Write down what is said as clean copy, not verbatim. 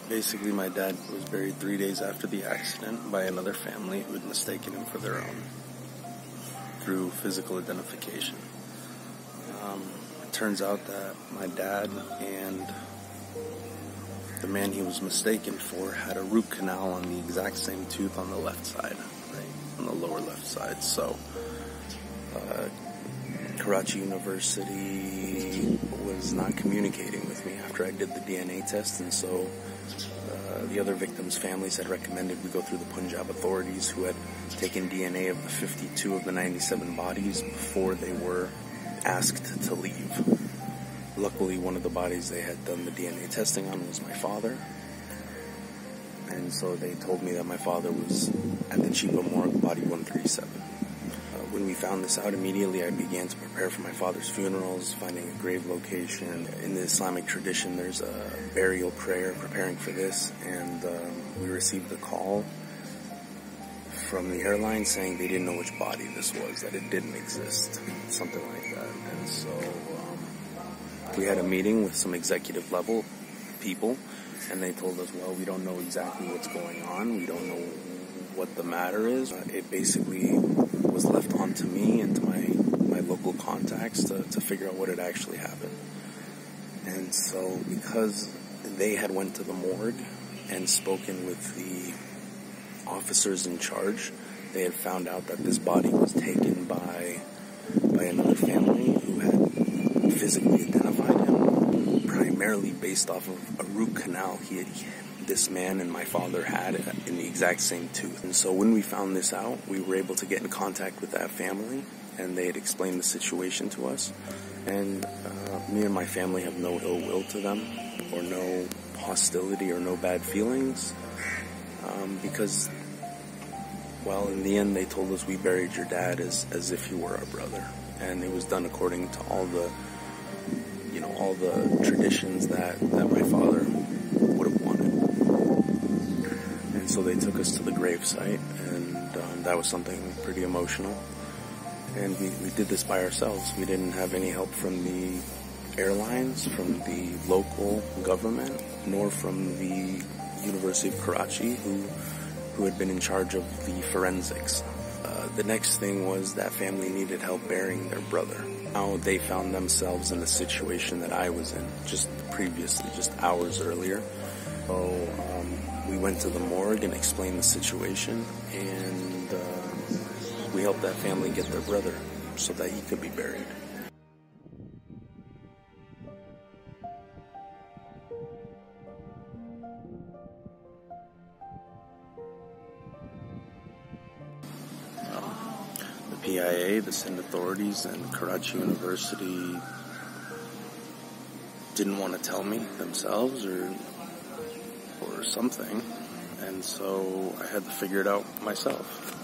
Basically, my dad was buried 3 days after the accident by another family who had mistaken him for their own through physical identification. It turns out that my dad and the man he was mistaken for had a root canal on the exact same tooth on the left side, right, on the lower left side. So, Karachi University was not communicating with me after I did the DNA test, and so the other victims' families had recommended we go through the Punjab authorities, who had taken DNA of the 52 of the 97 bodies before they were asked to leave. Luckily, one of the bodies they had done the DNA testing on was my father, and so they told me that my father was at the Chipa morgue, body 137. When we found this out, immediately I began to prepare for my father's funerals, finding a grave location. In the Islamic tradition, there's a burial prayer preparing for this, and we received a call from the airline saying they didn't know which body this was, that it didn't exist, something like that. And so we had a meeting with some executive level people, and they told us, well, we don't know exactly what's going on, we don't know what the matter is. It basically was left on to me and to my local contacts to figure out what had actually happened. And so because they had went to the morgue and spoken with the officers in charge, they had found out that this body was taken by another family who had physically identified him, primarily based off of a root canal this man and my father had in the exact same tooth. And so when we found this out, we were able to get in contact with that family, and they had explained the situation to us. And me and my family have no ill will to them, or no hostility, or no bad feelings, because, well, in the end, they told us we buried your dad as if he were our brother, and it was done according to all the traditions that my father would have wanted. And so they took us to the grave site, and that was something pretty emotional. And we did this by ourselves. We didn't have any help from the airlines, from the local government, nor from the University of Karachi, who had been in charge of the forensics. The next thing was that family needed help burying their brother. Now they found themselves in the situation that I was in just previously, just hours earlier. So we went to the morgue and explained the situation, and we helped that family get their brother so that he could be buried. The PIA, the Sindh authorities, and Karachi University didn't want to tell me themselves or something, and so I had to figure it out myself.